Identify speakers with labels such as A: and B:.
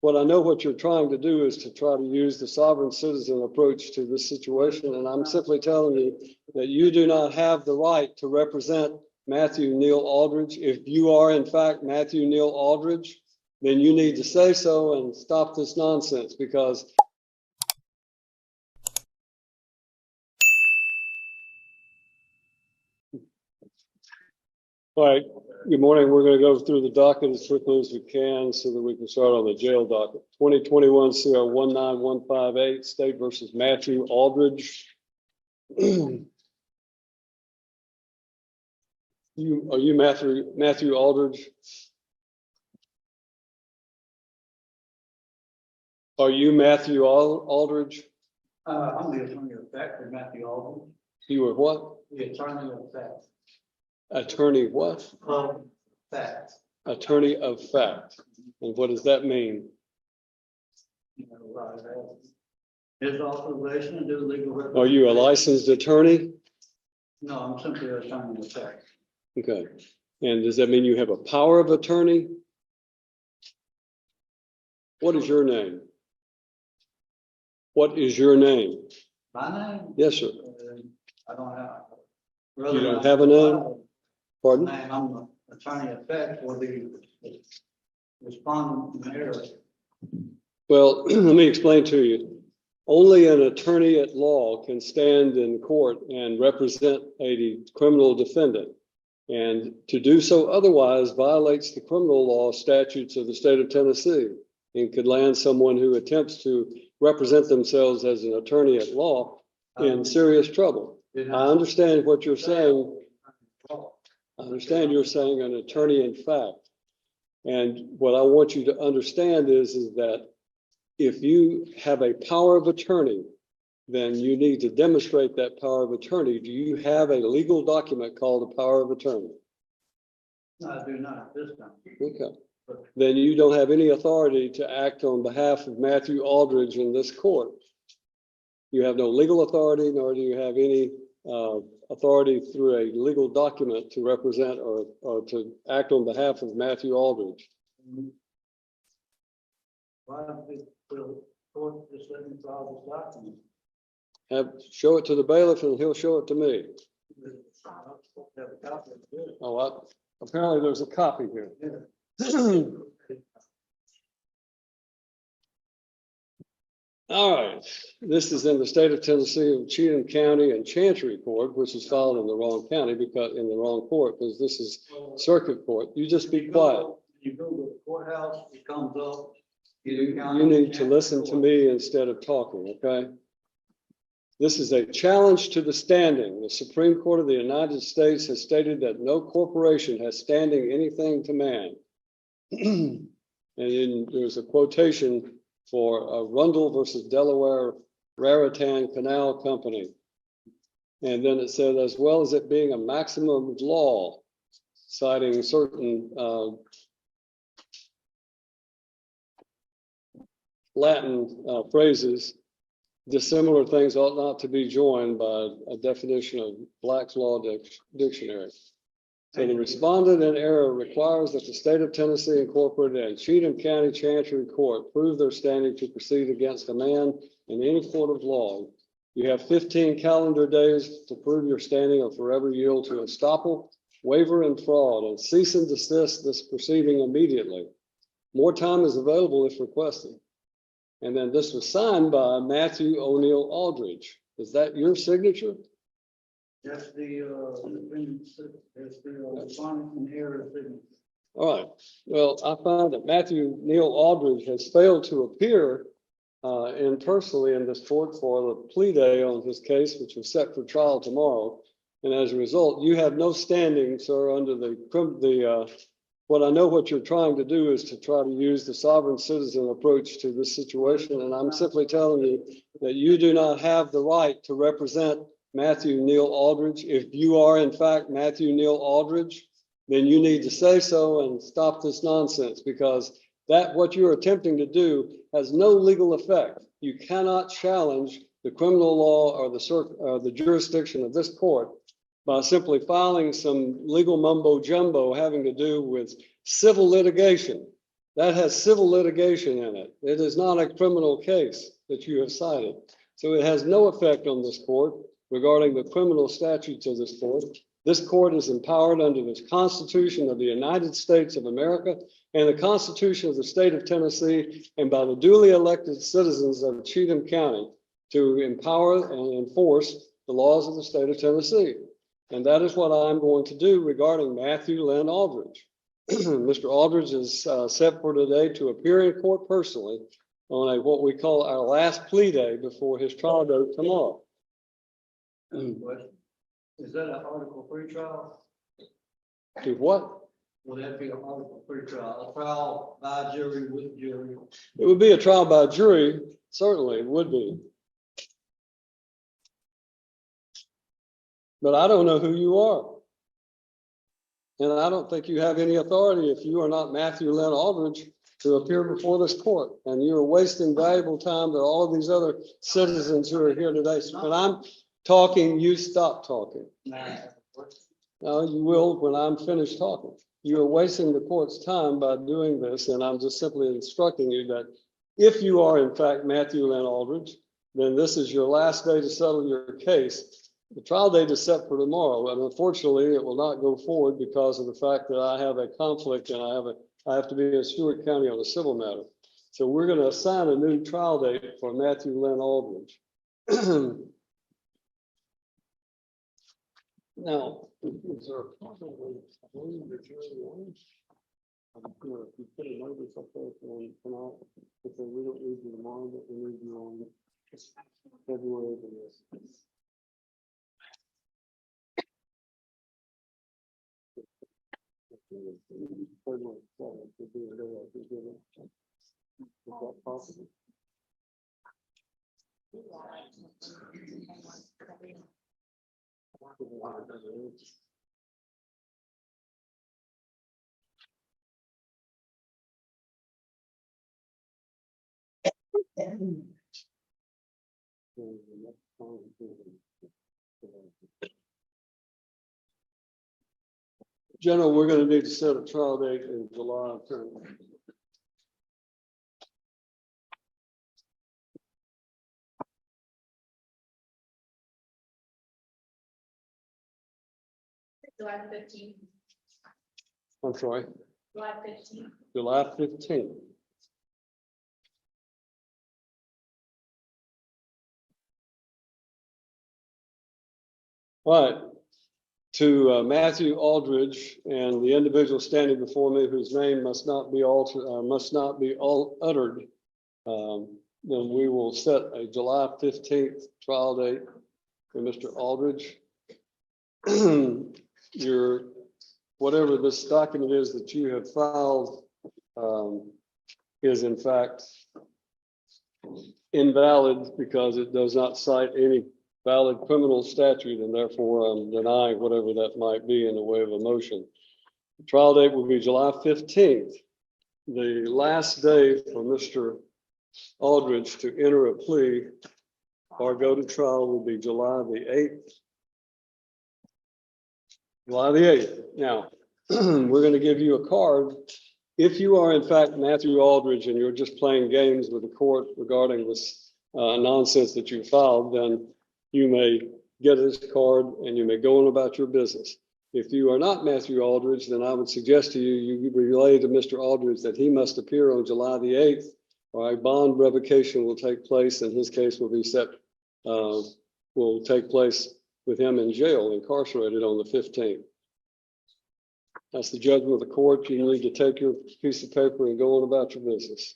A: What I know what you're trying to do is to try to use the sovereign citizen approach to this situation, and I'm simply telling you that you do not have the right to represent Matthew Neil Aldridge. If you are in fact Matthew Neil Aldridge, then you need to say so and stop this nonsense, because all right, good morning. We're going to go through the docket as quickly as we can so that we can start on the jail docket. 2021 CR 19158, State versus Matthew Aldridge. Are you Matthew Aldridge? Are you Matthew Aldridge?
B: I'm the attorney of fact for Matthew Aldridge.
A: You were what?
B: The attorney of fact.
A: Attorney what?
B: Of fact.
A: Attorney of fact. And what does that mean?
B: His authorization to do legal representation.
A: Are you a licensed attorney?
B: No, I'm simply an attorney of fact.
A: Okay. And does that mean you have a power of attorney? What is your name? What is your name?
B: My name?
A: Yes, sir.
B: I don't have.
A: You don't have a name? Pardon?
B: I'm the attorney of fact for the respondent area.
A: Well, let me explain to you. Only an attorney at law can stand in court and represent a criminal defendant. And to do so otherwise violates the criminal law statutes of the state of Tennessee and could land someone who attempts to represent themselves as an attorney at law in serious trouble. I understand what you're saying. I understand you're saying an attorney in fact. And what I want you to understand is that if you have a power of attorney, then you need to demonstrate that power of attorney. Do you have a legal document called a power of attorney?
B: No, I do not this time.
A: Okay. Then you don't have any authority to act on behalf of Matthew Aldridge in this court. You have no legal authority, nor do you have any authority through a legal document to represent or to act on behalf of Matthew Aldridge.
B: Why don't we court just let me file this document?
A: Show it to the bailiff and he'll show it to me.
B: Have a copy of it.
A: Oh, apparently there's a copy here. All right, this is in the state of Tennessee of Cheatham County and Chancery Court, which is filed in the wrong county because in the wrong court, because this is circuit court. You just be quiet.
B: You go to the courthouse, it comes up.
A: You need to listen to me instead of talking, okay? This is a challenge to the standing. The Supreme Court of the United States has stated that no corporation has standing anything to man. And then there's a quotation for Rundle versus Delaware Raritan Canal Company. And then it said, as well as it being a maximum of law, citing certain Latin phrases, dissimilar things ought not to be joined by a definition of Black's Law Dictionary. So the respondent in error requires that the state of Tennessee Incorporated and Cheatham County Chancery Court prove their standing to proceed against a man in any court of law. You have 15 calendar days to prove your standing or forever yield to estoppel, waiver, and fraud, and cease and desist this proceeding immediately. More time is available if requested. And then this was signed by Matthew O'Neill Aldridge. Is that your signature?
B: That's the respondent in error signature.
A: All right. Well, I find that Matthew Neil Aldridge has failed to appear personally in this court for the plea day on his case, which is set for trial tomorrow. And as a result, you have no standing, sir, under what I know what you're trying to do is to try to use the sovereign citizen approach to this situation. And I'm simply telling you that you do not have the right to represent Matthew Neil Aldridge. If you are in fact Matthew Neil Aldridge, then you need to say so and stop this nonsense, because what you're attempting to do has no legal effect. You cannot challenge the criminal law or the jurisdiction of this court by simply filing some legal mumbo jumbo having to do with civil litigation That has civil litigation in it. It is not a criminal case that you have cited. So it has no effect on this court regarding the criminal statutes of this court. This court is empowered under the Constitution of the United States of America and the Constitution of the state of Tennessee and by the duly elected citizens of Cheatham County to empower and enforce the laws of the state of Tennessee. And that is what I'm going to do regarding Matthew Lynn Aldridge. Mr. Aldridge is set for today to appear in court personally on what we call our last plea day before his trial date tomorrow.
B: Question. Is that an Article 3 trial?
A: To what?
B: Would that be an Article 3 trial? A trial by jury with jury?
A: It would be a trial by jury, certainly it would be. But I don't know who you are. And I don't think you have any authority if you are not Matthew Lynn Aldridge to appear before this court. And you're wasting valuable time to all of these other citizens who are here today. So when I'm talking, you stop talking. No, you will when I'm finished talking. You are wasting the court's time by doing this. And I'm just simply instructing you that if you are in fact Matthew Lynn Aldridge, then this is your last day to settle your case. The trial date is set for tomorrow, and unfortunately, it will not go forward because of the fact that I have a conflict and I have to be in Stewart County on a civil matter. So we're going to assign a new trial date for Matthew Lynn Aldridge. Now, is there a problem with the jury warrants? I'm going to put a notice up there for tonight. If we don't need you tomorrow, but we need you on February the 6th. February 7th would be a day I could give it. Is that possible? General, we're going to need to set a trial date in July.
C: July 15th.
A: I'm sorry.
C: July 15th.
A: July 15th. All right. To Matthew Aldridge and the individual standing before me whose name must not be uttered, then we will set a July 15th trial date for Mr. Aldridge. Whatever this document is that you have filed is in fact invalid because it does not cite any valid criminal statute, and therefore I'm denying whatever that might be in the way of a motion. The trial date will be July 15th. The last day for Mr. Aldridge to enter a plea or go to trial will be July the 8th. July the 8th. Now, we're going to give you a card. If you are in fact Matthew Aldridge and you're just playing games with the court regarding this nonsense that you filed, then you may get this card and you may go on about your business. If you are not Matthew Aldridge, then I would suggest to you, you relay to Mr. Aldridge that he must appear on July the 8th, or a bond revocation will take place, and his case will be will take place with him in jail, incarcerated on the 15th. That's the judgment of the court. You need to take your piece of paper and go on about your business.